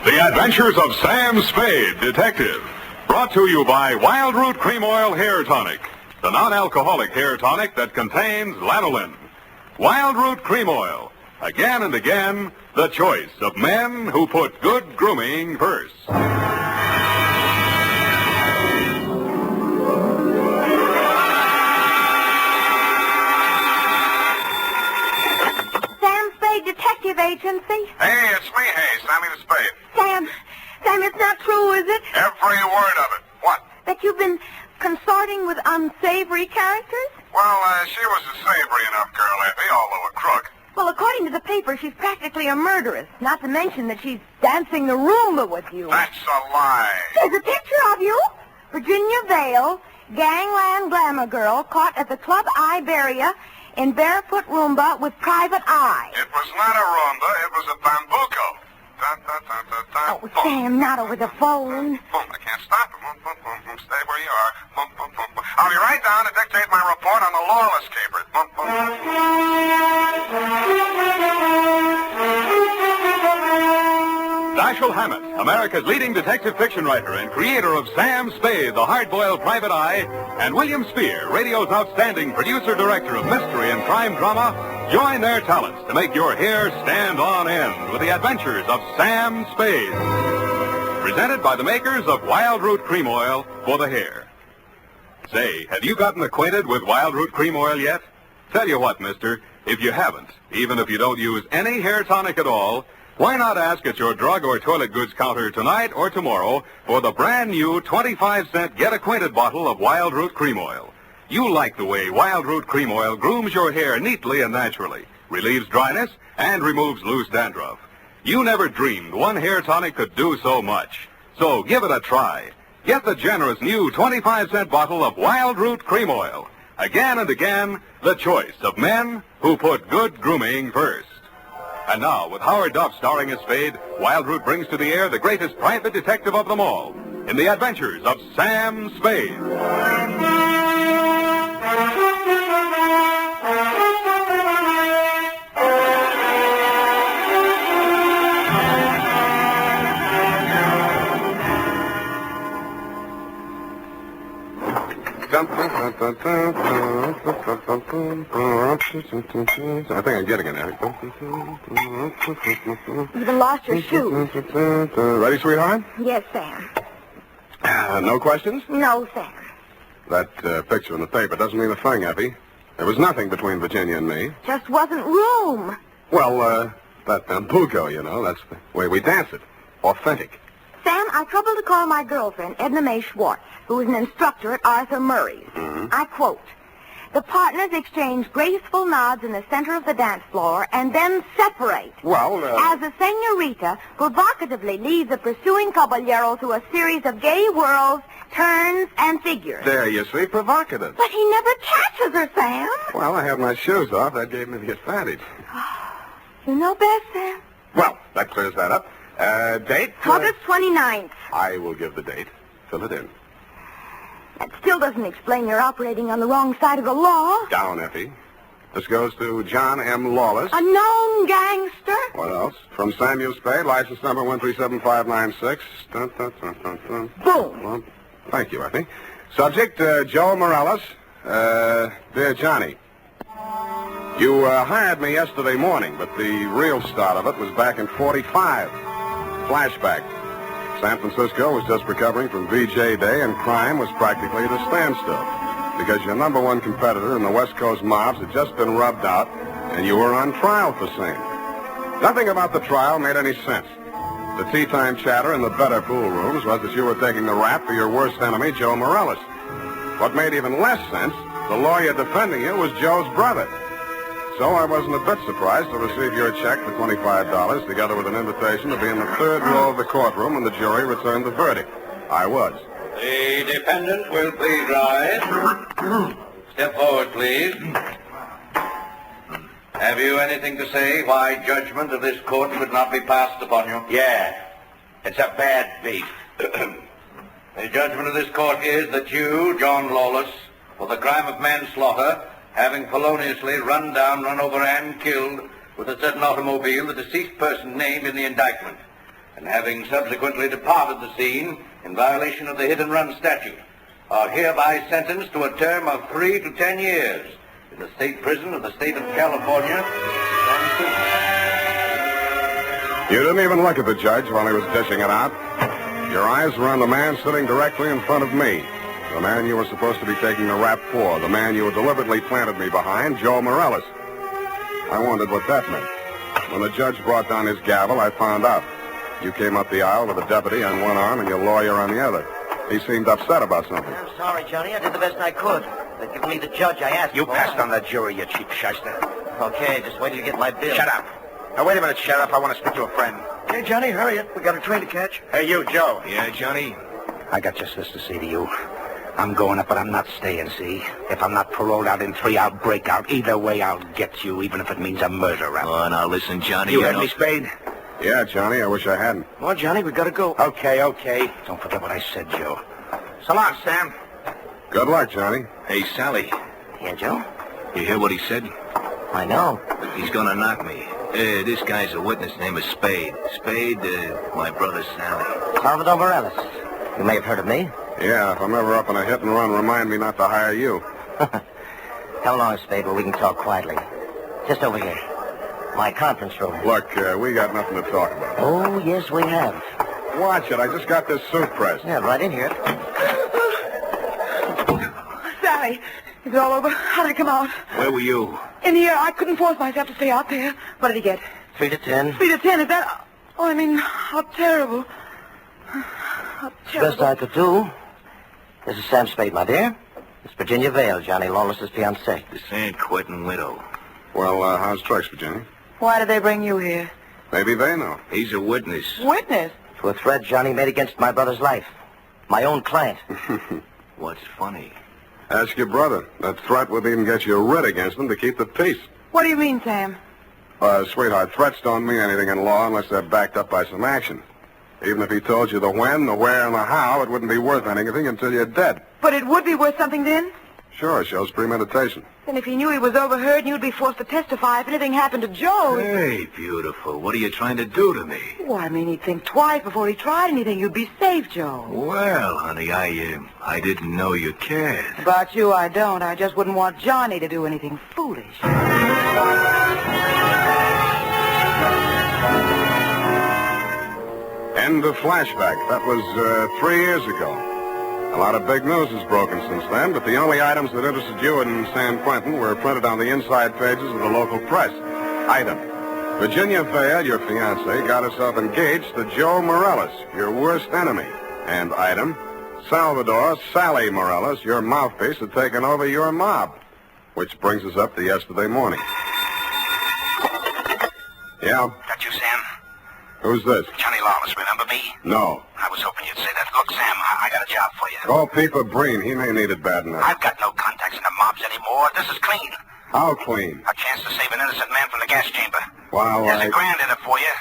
The Adventures of Sam Spade, Detective. Brought to you by Wild Root Cream Oil Hair Tonic, the non-alcoholic hair tonic that contains lanolin. Wild Root Cream Oil. Again and again, the choice of men who put good grooming first. Sam Spade Detective Agency. Hey, it's me, Sammy the Spade. Sam, it's not true, is it? Every word of it. What? That you've been consorting with unsavory characters? Well, she was a savory enough girl, Effie, although a crook. Well, according to the paper, she's practically a murderess. Not to mention that she's dancing the Roomba with you. That's a lie. There's a picture of you. Virginia Vale, gangland glamour girl, caught at the Club Iberia in barefoot Roomba with private eye. It was not a Roomba, it was a bambuco. Oh, Sam, not over the phone. Boom, I can't stop it. Boom, boom, boom, boom. Stay where you are. Boom, boom, boom, boom. I'll be right down to dictate my report on the Lawless capers. Boom, boom, Dashiell Hammett, America's leading detective fiction writer and creator of Sam Spade, the hard-boiled private eye, and William Spear, radio's outstanding producer-director of mystery and crime drama, join their talents to make your hair stand on end with the adventures of Sam Spade. Presented by the makers of Wild Root Cream Oil for the hair. Say, have you gotten acquainted with Wild Root Cream Oil yet? Tell you what, mister, if you haven't, even if you don't use any hair tonic at all, why not ask at your drug or toilet goods counter tonight or tomorrow for the brand new 25-cent Get Acquainted bottle of Wild Root Cream Oil. You'll like the way Wild Root Cream Oil grooms your hair neatly and naturally, relieves dryness, and removes loose dandruff. You never dreamed one hair tonic could do so much. So give it a try. Get the generous new 25-cent bottle of Wild Root Cream Oil. Again and again, the choice of men who put good grooming first. And now, with Howard Duff starring as Spade, Wild Root brings to the air the greatest private detective of them all, in the adventures of Sam Spade. I think I'm getting it now. You even lost your shoes. Ready, sweetheart? Yes, Sam. No questions? No, Sam. That picture in the paper doesn't mean a thing, Effie. There was nothing between Virginia and me. Just wasn't room. Well, that bambuco, you know, that's the way we dance it. Authentic. Sam, I troubled to call my girlfriend, Edna Mae Schwartz, who is an instructor at Arthur Murray's. Mm-hmm. I quote, "The partners exchange graceful nods in the center of the dance floor and then separate. Well, As the senorita provocatively leads the pursuing caballero through a series of gay whirls, turns, and figures." There you see, provocative. But he never catches her, Sam. Well, I had my shoes off. That gave me the advantage. You know best, Sam. Well, that clears that up. Date? August 29th. I will give the date. Fill it in. That still doesn't explain your operating on the wrong side of the law. Down, Effie. This goes to John M. Lawless. A known gangster. What else? From Samuel Spade, license number 137596. Dun, dun, dun, dun, dun. Boom. Well, thank you, Effie. Subject, Joe Morales. Dear Johnny, you hired me yesterday morning, but the real start of it was back in 45. Flashback. San Francisco was just recovering from VJ Day, and crime was practically at a standstill because your number one competitor in the West Coast mobs had just been rubbed out, and you were on trial for same. Nothing about the trial made any sense. The tea-time chatter in the better pool rooms was that you were taking the rap for your worst enemy, Joe Morales. What made even less sense, the lawyer defending you was Joe's brother. So I wasn't a bit surprised to receive your check for $25, together with an invitation to be in the third row of the courtroom when the jury returned the verdict. I was. The defendant will please rise. Step forward, please. Have you anything to say why judgment of this court should not be passed upon you? Yeah, it's a bad beef. The judgment of this court is that you, John Lawless, for the crime of manslaughter, having feloniously run down, run over, and killed with a certain automobile the deceased person named in the indictment, and having subsequently departed the scene in violation of the hit-and-run statute, are hereby sentenced to a term of 3 to 10 years in the state prison of the state of California. You didn't even look at the judge while he was dishing it out. Your eyes were on the man sitting directly in front of me. The man you were supposed to be taking the rap for. The man you deliberately planted me behind, Joe Morales. I wondered what that meant. When the judge brought down his gavel, I found out. You came up the aisle with a deputy on one arm and your lawyer on the other. He seemed upset about something. I'm sorry, Johnny. I did the best I could. They've given me the judge I asked for. You passed on the jury, you cheap shyster. Okay, just wait till you get my bill. Shut up. Now, wait a minute, Sheriff. I want to speak to a friend. Hey, Johnny, hurry it. We got a train to catch. Hey, you, Joe. Yeah, Johnny? I got just this to say to you. I'm going up, but I'm not staying, see? If I'm not paroled out in 3, I'll break out. Either way, I'll get you, even if it means a murder rap. Oh, now listen, Johnny. You heard me, Spade? Yeah, Johnny, I wish I hadn't. Well, Johnny, we gotta go. Okay. Don't forget what I said, Joe. So long, Sam. Good luck, Johnny. Hey, Sally. Yeah, Joe? You hear what he said? I know. He's gonna knock me. This guy's a witness named Spade. Spade, my brother Sally. Salvador Morales. You may have heard of me. Yeah, if I'm ever up in a hit and run, remind me not to hire you. Come along, Spade, where we can talk quietly. Just over here. My conference room. Look, we got nothing to talk about. Oh, yes, we have. Watch it. I just got this suit pressed. Yeah, right in here. Sally, is it all over? How did it come out? Where were you? In the air. I couldn't force myself to stay out there. What did he get? 3 to 10. 3 to 10, is that... Oh, I mean, how terrible. How terrible. Best I could do. This is Sam Spade, my dear. It's Virginia Vale, Johnny Lawless's fiancée. The San Quentin widow. Well, how's tricks, Virginia? Why did they bring you here? Maybe they know. He's a witness. Witness? To a threat Johnny made against my brother's life. My own client. What's funny? Ask your brother. That threat would even get you a writ against him to keep the peace. What do you mean, Sam? Sweetheart, threats don't mean anything in law unless they're backed up by some action. Even if he told you the when, the where, and the how, it wouldn't be worth anything until you're dead. But it would be worth something then? Sure, it shows premeditation. Then if he knew he was overheard, you'd be forced to testify if anything happened to Joe. Hey, beautiful. What are you trying to do to me? Well, I mean, he'd think twice before he tried anything. You'd be safe, Joe. Well, honey, I didn't know you cared. About you, I don't. I just wouldn't want Johnny to do anything foolish. End of flashback. That was 3 years ago. A lot of big news has broken since then, but the only items that interested you in San Quentin were printed on the inside pages of the local press. Item: Virginia Vale, your fiancée, got herself engaged to Joe Morales, your worst enemy. And item: Salvador Sally Morales, your mouthpiece, had taken over your mob. Which brings us up to yesterday morning. Yeah? That you, Sam? Who's this? Johnny Lawless, remember me? No. I was hoping you'd say that. Look, Sam, I got a job for you. Call Peeper Breen. He may need it bad enough. I've got no contacts in the mobs anymore. This is clean. How clean? A chance to save an innocent man from the gas chamber. Well, There's $1,000 in it for you.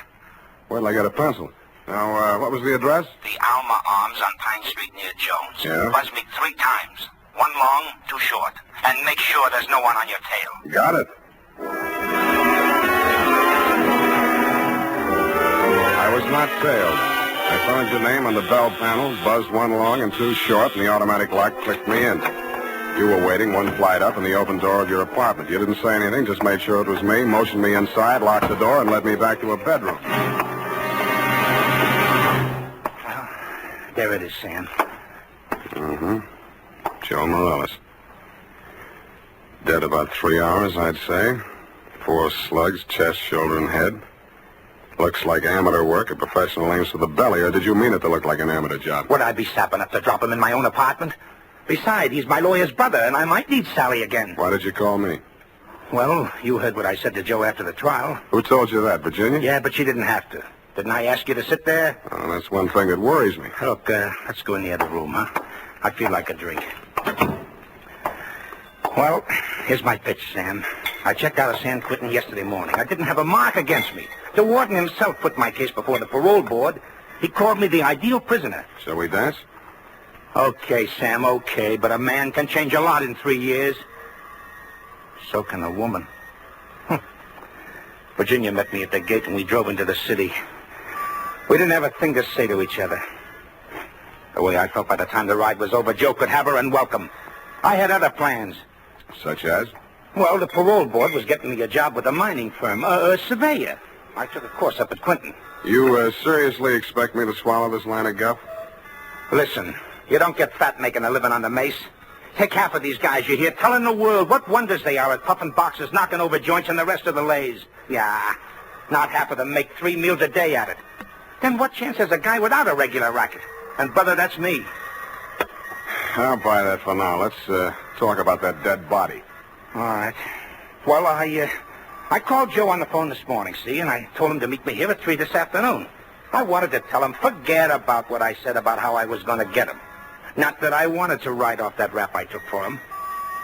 Wait till I get a pencil. Now, what was the address? The Alma Arms on Pine Street near Jones. Yeah? Buzz me 3 times. 1 long, 2 short. And make sure there's no one on your tail. Got it. I was not tailed. I found your name on the bell panel, buzzed 1 long and 2 short, and the automatic lock clicked me in. You were waiting 1 flight up in the open door of your apartment. You didn't say anything, just made sure it was me, motioned me inside, locked the door, and led me back to a bedroom. Well, there it is, Sam. Mm-hmm. Joe Morales. Dead about 3 hours, I'd say. 4 slugs, chest, shoulder, and head. Looks like amateur work, a professional aims for the belly, or did you mean it to look like an amateur job? Would I be sapping up to drop him in my own apartment? Besides, he's my lawyer's brother, and I might need Sally again. Why did you call me? Well, you heard what I said to Joe after the trial. Who told you that, Virginia? Yeah, but she didn't have to. Didn't I ask you to sit there? Oh, that's one thing that worries me. Look, let's go in the other room, huh? I feel like a drink. Well, here's my pitch, Sam. I checked out of San Quentin yesterday morning. I didn't have a mark against me. The warden himself put my case before the parole board. He called me the ideal prisoner. Shall we dance? Okay, Sam, okay, but a man can change a lot in 3 years. So can a woman. Virginia met me at the gate and we drove into the city. We didn't have a thing to say to each other. The way I felt by the time the ride was over, Joe could have her and welcome. I had other plans. Such as? Well, the parole board was getting me a job with a mining firm, a surveyor. I took a course up at Quinton. You seriously expect me to swallow this line of guff? Listen, you don't get fat making a living on the mace. Take half of these guys you hear telling the world what wonders they are at puffing boxes, knocking over joints, and the rest of the lays. Yeah, not half of them make 3 meals a day at it. Then what chance has a guy without a regular racket? And, brother, that's me. I'll buy that for now. Let's talk about that dead body. All right. Well, I called Joe on the phone this morning, see, and I told him to meet me here at 3 this afternoon. I wanted to tell him, forget about what I said about how I was going to get him. Not that I wanted to write off that rap I took for him.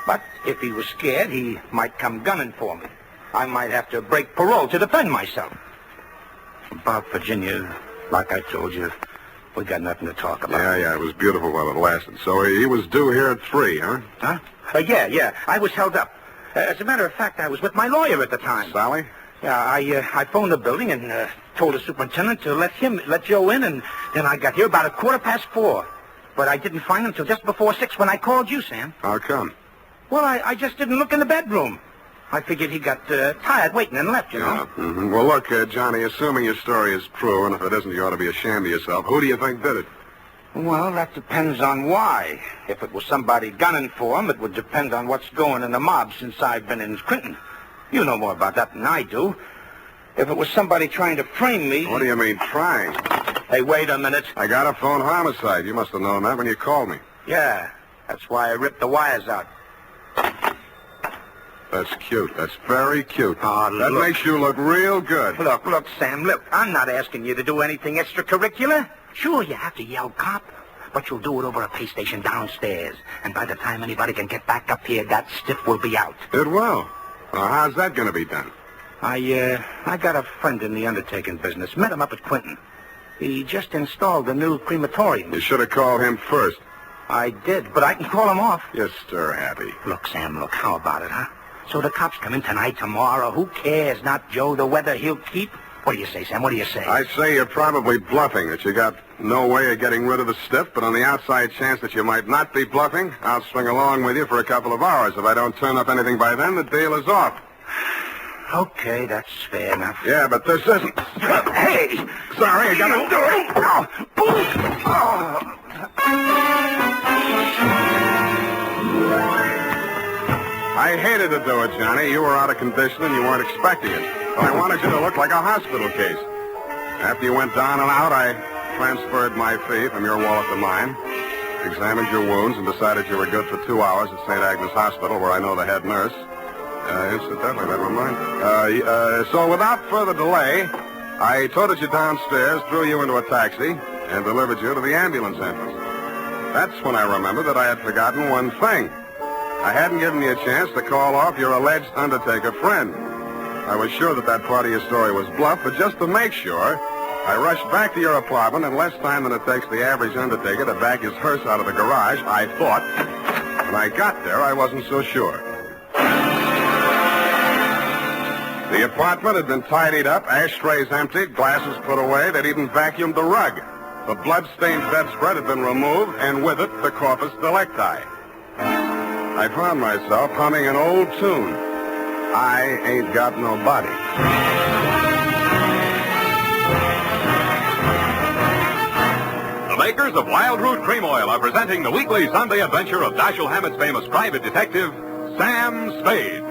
But if he was scared, he might come gunning for me. I might have to break parole to defend myself. About Virginia, like I told you, we got nothing to talk about. Yeah, it was beautiful while it lasted. So he was due here at 3, huh? Huh? Yeah. I was held up. As a matter of fact, I was with my lawyer at the time. Sally? Yeah, I phoned the building and told the superintendent to let Joe in, and then I got here about 4:15. But I didn't find him till just before 6 when I called you, Sam. How come? Well, I just didn't look in the bedroom. I figured he got tired waiting and left, you know. Yeah. Mm-hmm. Well, look, Johnny, assuming your story is true, and if it isn't, you ought to be ashamed of yourself. Who do you think did it? Well, that depends on why. If it was somebody gunning for him, it would depend on what's going in the mob since I've been in Clinton. You know more about that than I do. If it was somebody trying to frame me... What do you mean, trying? Hey, wait a minute. I got a phone homicide. You must have known that when you called me. Yeah, that's why I ripped the wires out. That's cute. That's very cute. Oh, that look. makes you look real good. Look, Sam, look. I'm not asking you to do anything extracurricular. Sure, you have to yell cop, but you'll do it over a pay station downstairs. And by the time anybody can get back up here, that stiff will be out. It will. Well, how's that going to be done? I got a friend in the undertaking business. Met him up at Quinton. He just installed a new crematorium. You should have called him first. I did, but I can call him off. You're stir-happy. Look, Sam, how about it, huh? So the cops come in tonight, tomorrow. Who cares? Not Joe, the weather he'll keep. What do you say, Sam? What do you say? I say you're probably bluffing, that you got no way of getting rid of the stiff, but on the outside chance that you might not be bluffing, I'll swing along with you for a couple of hours. If I don't turn up anything by then, the deal is off. Okay, that's fair enough. Yeah, but this isn't... Hey! Sorry, I got to... I hated to do it, Johnny. You were out of condition and you weren't expecting it. But I wanted you to look like a hospital case. After you went down and out, I transferred my fee from your wallet to mine, examined your wounds, and decided you were good for 2 hours at St. Agnes Hospital, where I know the head nurse. Incidentally, never mind. So without further delay, I toted you downstairs, threw you into a taxi, and delivered you to the ambulance entrance. That's when I remembered that I had forgotten one thing. I hadn't given you a chance to call off your alleged undertaker friend. I was sure that part of your story was bluff, but just to make sure, I rushed back to your apartment in less time than it takes the average undertaker to back his hearse out of the garage, I thought. When I got there, I wasn't so sure. The apartment had been tidied up, ashtrays emptied, glasses put away. They'd even vacuumed the rug. The blood-stained bedspread had been removed, and with it, the corpus delicti. I found myself humming an old tune. I ain't got no body. The makers of Wild Root Cream Oil are presenting the weekly Sunday adventure of Dashiell Hammett's famous private detective, Sam Spade.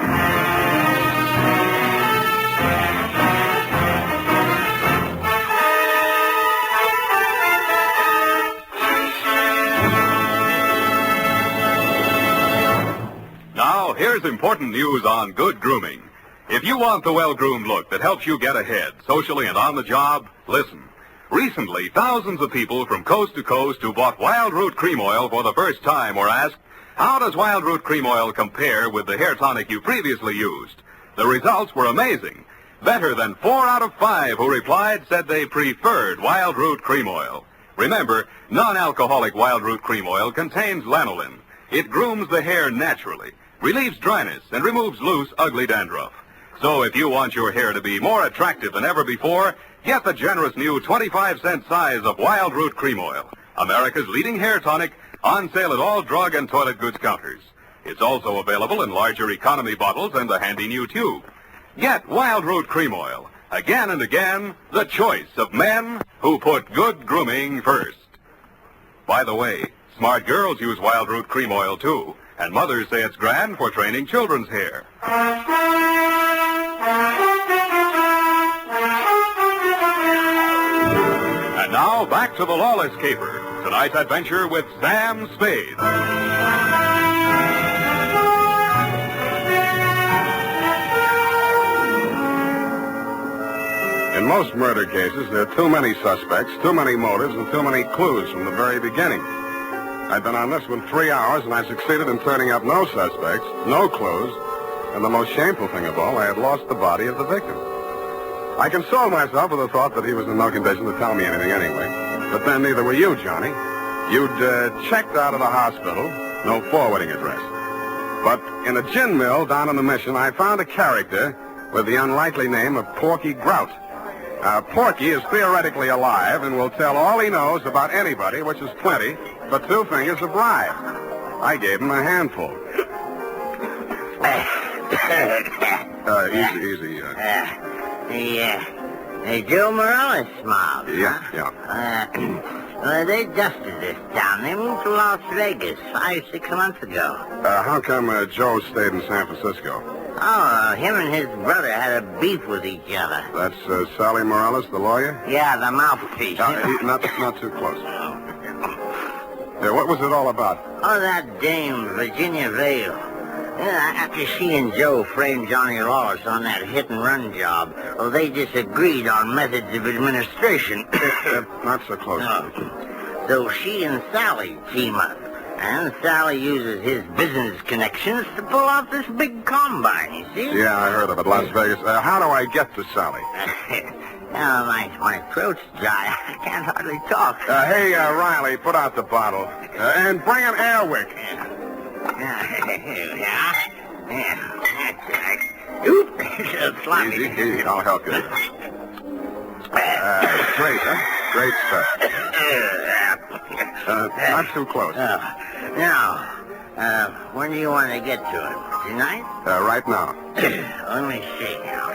Now, here's important news on good grooming. If you want the well-groomed look that helps you get ahead, socially and on the job, listen. Recently, thousands of people from coast to coast who bought Wild Root Cream Oil for the first time were asked, how does Wild Root Cream Oil compare with the hair tonic you previously used? The results were amazing. Better than 4 out of 5 who replied said they preferred Wild Root Cream Oil. Remember, non-alcoholic Wild Root Cream Oil contains lanolin. It grooms the hair naturally, relieves dryness, and removes loose, ugly dandruff. So if you want your hair to be more attractive than ever before, get the generous new 25-cent size of Wild Root Cream Oil, America's leading hair tonic, on sale at all drug and toilet goods counters. It's also available in larger economy bottles and the handy new tube. Get Wild Root Cream Oil. Again and again, the choice of men who put good grooming first. By the way, smart girls use Wild Root Cream Oil, too, and mothers say it's grand for training children's hair. And now, back to the Lawless caper. Tonight's adventure with Sam Spade. In most murder cases, there are too many suspects, too many motives, and too many clues from the very beginning. I've been on this one 3 hours, and I succeeded in turning up no suspects, no clues, and the most shameful thing of all, I had lost the body of the victim. I consoled myself with the thought that he was in no condition to tell me anything anyway. But then neither were you, Johnny. You'd checked out of the hospital, no forwarding address. But in a gin mill down in the Mission, I found a character with the unlikely name of Porky Grout. Porky is theoretically alive and will tell all he knows about anybody, which is plenty, for 2 fingers a bribe. I gave him a handful. Easy. Joe Morales mob. Yeah. They dusted this town. They moved to Las Vegas 5-6 months ago. How come Joe stayed in San Francisco? Oh, him and his brother had a beef with each other. That's Sally Morales, the lawyer? Yeah, the mouthpiece. Not too close. What was it all about? Oh, that dame, Virginia Vale. After she and Joe framed Johnny Lawless on that hit-and-run job, well, they disagreed on methods of administration. Not so close. No. So she and Sally team up. And Sally uses his business connections to pull off this big combine, you see? Yeah, I heard of it, Las Vegas. How do I get to Sally? My throat's dry. I can't hardly talk. Hey, Riley, put out the bottle. And bring an air wick. Yeah. That's right. Oop, so sloppy. Easy, I'll help you. Great, huh? Great stuff. Not too close. Now, when do you want to get to him? Tonight? Right now. Let me see now.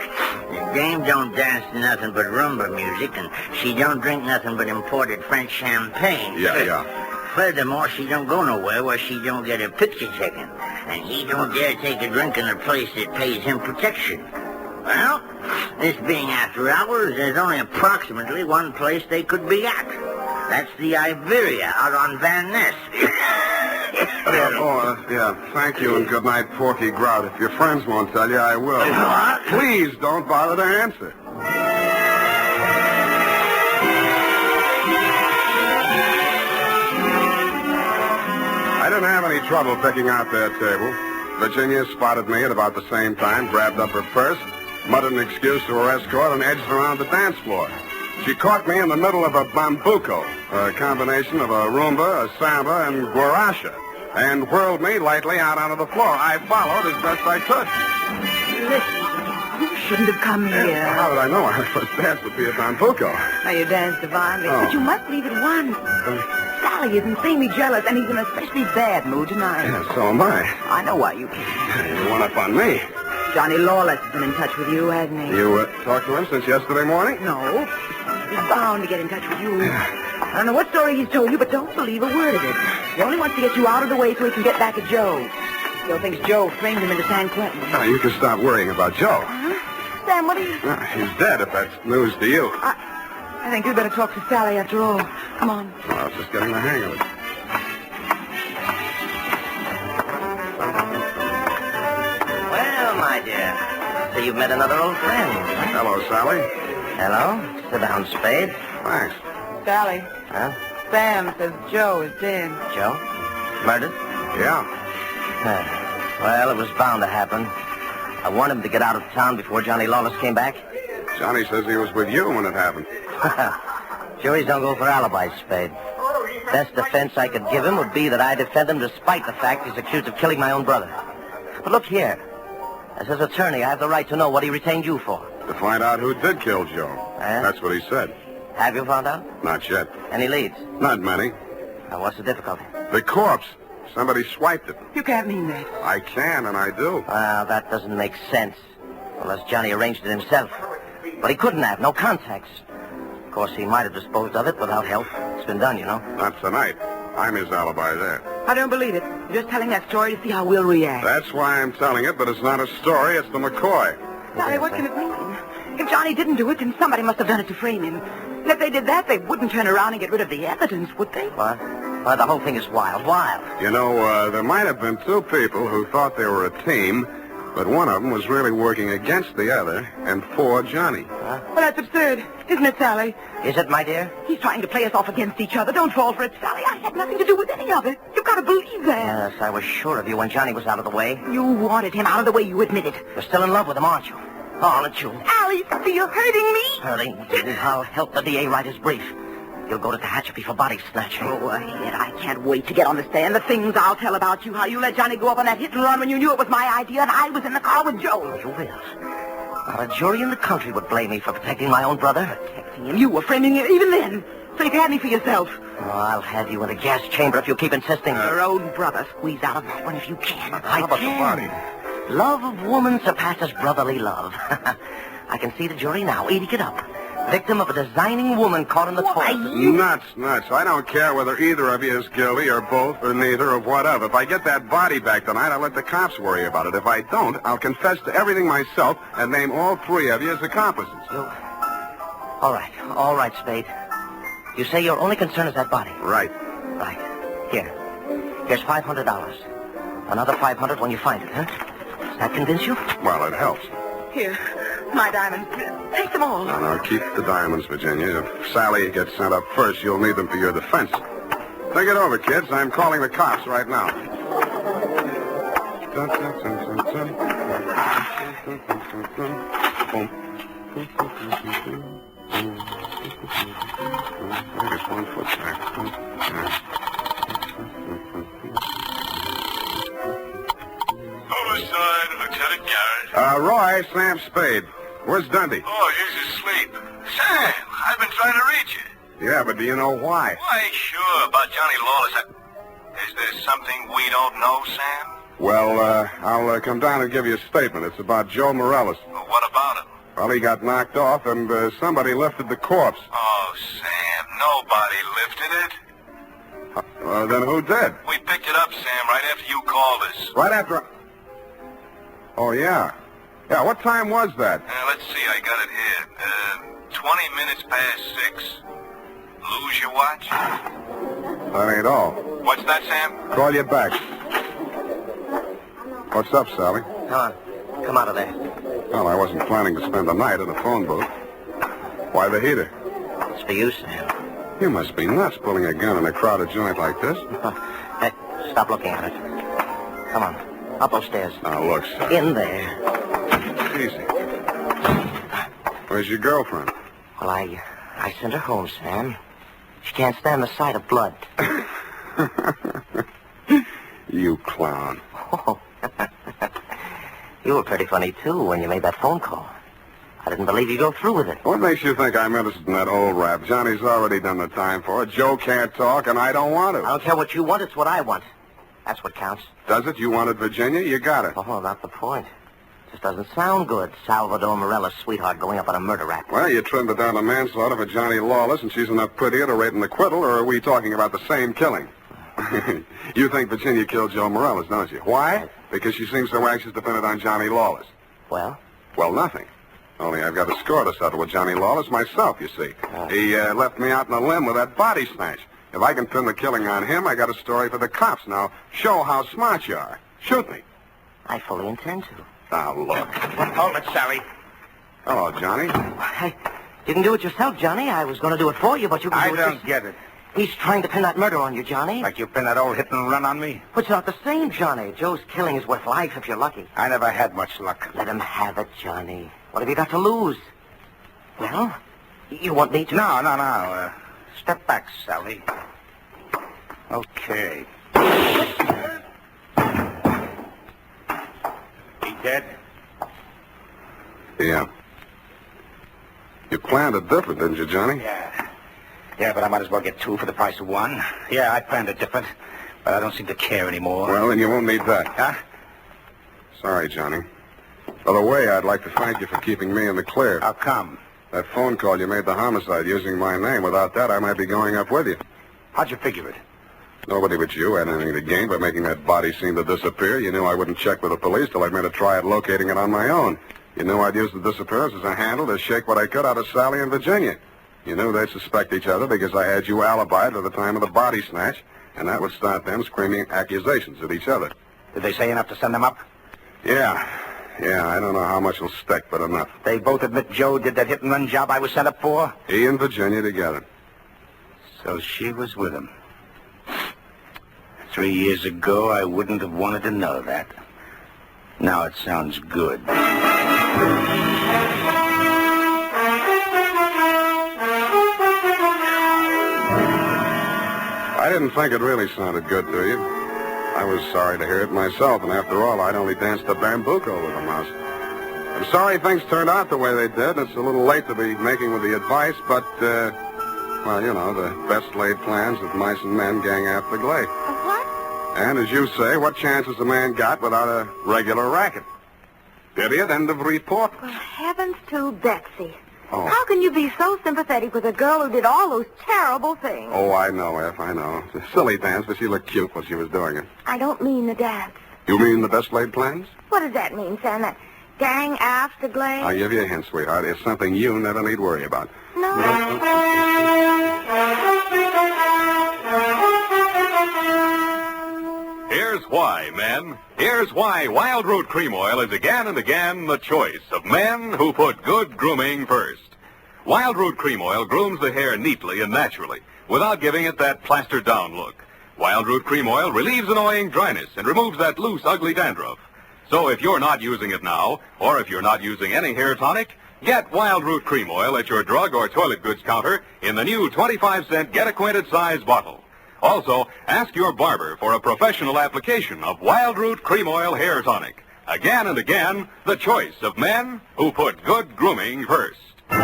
The dame don't dance to nothing but rumba music, and she don't drink nothing but imported French champagne. Yeah. Furthermore, she don't go nowhere where she don't get her picture taken. And he don't dare take a drink in a place that pays him protection. Well, this being after hours, there's only approximately one place they could be at. That's the Iberia out on Van Ness. Yeah, thank you and good night, Porky Grout. If your friends won't tell you, I will. What? Please don't bother to answer. I didn't have any trouble picking out their table. Virginia spotted me at about the same time, grabbed up her purse, muttered an excuse to her escort, and edged around the dance floor. She caught me in the middle of a bambuco, a combination of a rumba, a samba, and guaracha, and whirled me lightly out onto the floor. I followed as best I could. Listen, you shouldn't have come here. How did I know our first dance would be a bambuco? Now, you danced divinely, Oh. but you must leave at once. Sally is insanely jealous, and he's in an especially bad mood tonight. Yeah, so am I. I know why you came. You went up on me. Johnny Lawless has been in touch with you, hasn't he? You talked to him since yesterday morning? No. He's bound to get in touch with you. I don't know what story he's told you, but don't believe a word of it. He only wants to get you out of the way so he can get back at Joe. Joe thinks Joe framed him into San Quentin. Now, you can stop worrying about Joe. Huh? Sam, what are you... He's dead, if that's news to you. I think you'd better talk to Sally after all. Come on. Well, I was just getting the hang of it. Well, my dear, so you've met another old friend. Hello, Sally. Hello? Sit down, Spade. Thanks. Sally, Huh? Sam says Joe is dead. Joe? Murdered? Yeah. Well, it was bound to happen. I wanted him to get out of town before Johnny Lawless came back. Johnny says he was with you when it happened. Juries don't go for alibis, Spade. Best defense I could give him would be that I defend him despite the fact he's accused of killing my own brother. But look here. As his attorney, I have the right to know what he retained you for. To find out who did kill Joe. Eh? That's what he said. Have you found out? Not yet. Any leads? Not many. Now, what's the difficulty? The corpse. Somebody swiped it. You can't mean that. I can, and I do. Well, that doesn't make sense. Unless Johnny arranged it himself. But he couldn't have. No contacts. Of course, he might have disposed of it without help. It's been done, you know. Not tonight. I'm his alibi there. I don't believe it. You're just telling that story to see how we'll react. That's why I'm telling it, but it's not a story. It's the McCoy. Sally, what can it mean? If Johnny didn't do it, then somebody must have done it to frame him. And if they did that, they wouldn't turn around and get rid of the evidence, would they? What? Well, the whole thing is wild. You know, there might have been two people who thought they were a team, but one of them was really working against the other and for Johnny. Huh? Well, that's absurd, isn't it, Sally? Is it, my dear? He's trying to play us off against each other. Don't fall for it, Sally. I had nothing to do with any of it. You've got to believe that. Yes, I was sure of you when Johnny was out of the way. You wanted him out of the way, you admit it. You're still in love with him, aren't you? Oh, aren't you? Alice, you're hurting me. Hurting? I'll help the DA write his brief. You'll go to Tehachapi for body snatching. Go ahead. I can't wait to get on the stand. The things I'll tell about you, how you let Johnny go up on that hit and run when you knew it was my idea and I was in the car with Joe. You will. Not a jury in the country would blame me for protecting my own brother. Protecting him. You were framing him even then. So you can have me for yourself. Oh, I'll have you in a gas chamber if you keep insisting. Your own brother. Squeeze out of that one if you can. How about the body? Love of woman surpasses brotherly love. I can see the jury now, eating it up. Victim of a designing woman caught in the toilet. Nuts. I don't care whether either of you is guilty or both or neither or whatever. If I get that body back tonight, I'll let the cops worry about it. If I don't, I'll confess to everything myself and name all three of you as accomplices. All right, Spade. You say your only concern is that body. Right. Right. Here's $500. Another $500 when you find it, huh? Does that convince you? Well, it helps. Here, my diamonds. Take them all. No, keep the diamonds, Virginia. If Sally gets sent up first, you'll need them for your defense. Think it over, kids. I'm calling the cops right now. I guess 1 foot back. Homicide, Lieutenant Garrett. Roy, Sam Spade. Where's Dundee? Oh, he's asleep. Sam, I've been trying to reach you. Yeah, but do you know why? Why, sure, about Johnny Lawless. Is there something we don't know, Sam? Well, I'll come down and give you a statement. It's about Joe Morales. Well, what about him? Well, he got knocked off, and somebody lifted the corpse. Oh, Sam, nobody lifted it. Then who did? We picked it up, Sam, right after you called us. Right after... Oh, yeah. Yeah, what time was that? Let's see, I got it here. 20 minutes past 6. Lose your watch? That ain't all. What's that, Sam? Call you back. What's up, Sally? Come on. Come out of there. Well, I wasn't planning to spend the night in a phone booth. Why the heater? It's for you, Sam. You must be nuts pulling a gun in a crowded joint like this. Hey, stop looking at it. Come on. Up those stairs. Now, look, sir. In there. Easy. Where's your girlfriend? Well, I sent her home, Sam. She can't stand the sight of blood. You clown. Oh. You were pretty funny, too, when you made that phone call. I didn't believe you'd go through with it. What makes you think I'm interested in that old rap? Johnny's already done the time for it. Joe can't talk, and I don't want I to. don't care what you want, it's what I want. That's what counts. Does it? You wanted Virginia? You got it. Oh, not the point. Just doesn't sound good, Salvador Morella's sweetheart going up on a murder rap. Well, you trimmed it down to manslaughter for Johnny Lawless, and she's enough prettier to rate an acquittal, or are we talking about the same killing? You think Virginia killed Joe Morales, don't you? Why? Because she seems so anxious to pin it on Johnny Lawless. Well? Well, nothing. Only I've got a score to settle with Johnny Lawless myself, you see. He left me out in a limb with that body snatch. If I can pin the killing on him, I got a story for the cops. Now, show how smart you are. Shoot me. I fully intend to. Now, look. Hold it, Sally. Hello, Johnny. Hey, you can do it yourself, Johnny. I was going to do it for you, but you can I do it don't get it. He's trying to pin that murder on you, Johnny. Like you pin that old hit and run on me? But it's not the same, Johnny. Joe's killing is worth life if you're lucky. I never had much luck. Let him have it, Johnny. What have you got to lose? Well, you want me to... No. Step back, Sally. Okay. He dead? Yeah. You planned it different, didn't you, Johnny? Yeah, but I might as well get two for the price of one. Yeah, I planned it different, but I don't seem to care anymore. Well, then you won't need that. Huh? Sorry, Johnny. By the way, I'd like to thank you for keeping me in the clear. How come? That phone call you made the homicide using my name. Without that, I might be going up with you. How'd you figure it? Nobody but you had anything to gain by making that body seem to disappear. You knew I wouldn't check with the police till I'd made a try at locating it on my own. You knew I'd use the disappearance as a handle to shake what I could out of Sally and Virginia. You knew they'd suspect each other because I had you alibied at the time of the body snatch, and that would start them screaming accusations at each other. Did they say enough to send them up? Yeah, I don't know how much will stick, but enough. They both admit Joe did that hit-and-run job I was sent up for? He and Virginia together. So she was with him. 3 years ago, I wouldn't have wanted to know that. Now it sounds good. I didn't think it really sounded good to you. I was sorry to hear it myself, and after all, I'd only danced the bambuco with a mouse. I'm sorry things turned out the way they did. It's a little late to be making with the advice, but, well, you know, the best laid plans of mice and men gang after Glade. What? And as you say, what chance has a man got without a regular racket? Period. End of report. Well, heavens to Betsy. Oh. How can you be so sympathetic with a girl who did all those terrible things? Oh, I know, F, I know. It's a silly dance, but she looked cute while she was doing it. I don't mean the dance. You mean the best laid plans? What does that mean, Sam? That gang after Glade? I'll give you a hint, sweetheart. It's something you never need worry about. No. Here's why, men. Here's why Wild Root Cream Oil is again and again the choice of men who put good grooming first. Wild Root Cream Oil grooms the hair neatly and naturally without giving it that plastered-down look. Wild Root Cream Oil relieves annoying dryness and removes that loose, ugly dandruff. So if you're not using it now, or if you're not using any hair tonic, get Wild Root Cream Oil at your drug or toilet goods counter in the new 25-cent get-acquainted size bottle. Also, ask your barber for a professional application of Wild Root Cream Oil Hair Tonic. Again and again, the choice of men who put good grooming first. Well,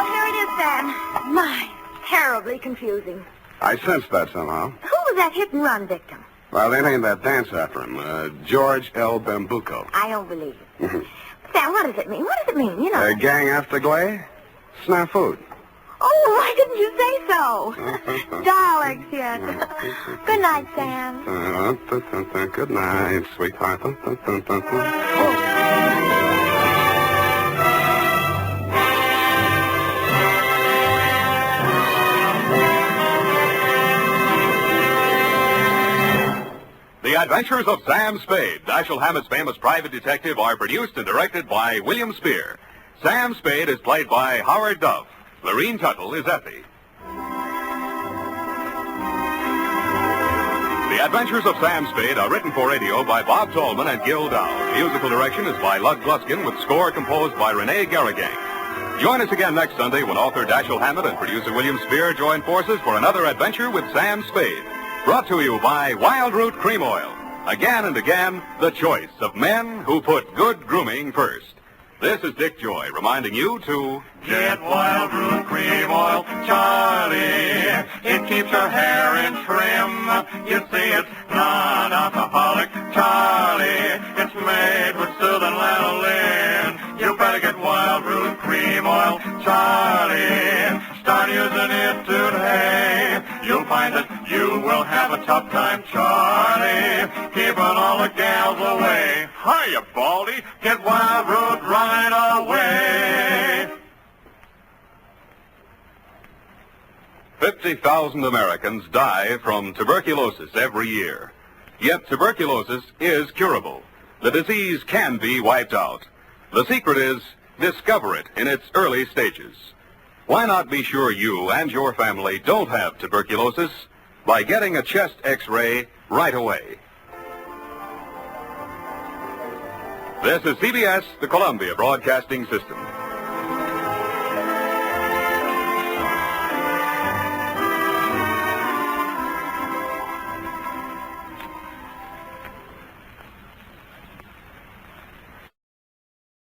here it is, Sam. My, terribly confusing. I sensed that somehow. Who was that hit-and-run victim? Well, they named that dance after him, George L. Bambuco. I don't believe it. Sam, what does it mean? What does it mean? You know. Gang after Glade? Snafu. Oh, why didn't you say so? Darlings, yes. Good night, Sam. Good night, sweetheart. The Adventures of Sam Spade, Dashiell Hammett's famous private detective, are produced and directed by William Spear. Sam Spade is played by Howard Duff. Lorene Tuttle is Effie. The Adventures of Sam Spade are written for radio by Bob Tallman and Gil Dow. Musical direction is by Lud Gluskin, with score composed by Renee Garrigang. Join us again next Sunday when author Dashiell Hammett and producer William Spear join forces for another adventure with Sam Spade. Brought to you by Wild Root Cream Oil. Again and again, the choice of men who put good grooming first. This is Dick Joy reminding you to get Wild Root Cream Oil, Charlie. It keeps your hair in trim. You see, it's non-alcoholic, Charlie. It's made with soothing lanolin. You better get Wild Root Cream Oil, Charlie. Start using it today. You'll find that you will have a tough time, Charlie, keeping all the gals away. Hiya, Baldy. Get Wild Root right away. 50,000 Americans die from tuberculosis every year. Yet tuberculosis is curable. The disease can be wiped out. The secret is discover it in its early stages. Why not be sure you and your family don't have tuberculosis by getting a chest X-ray right away? This is CBS, the Columbia Broadcasting System.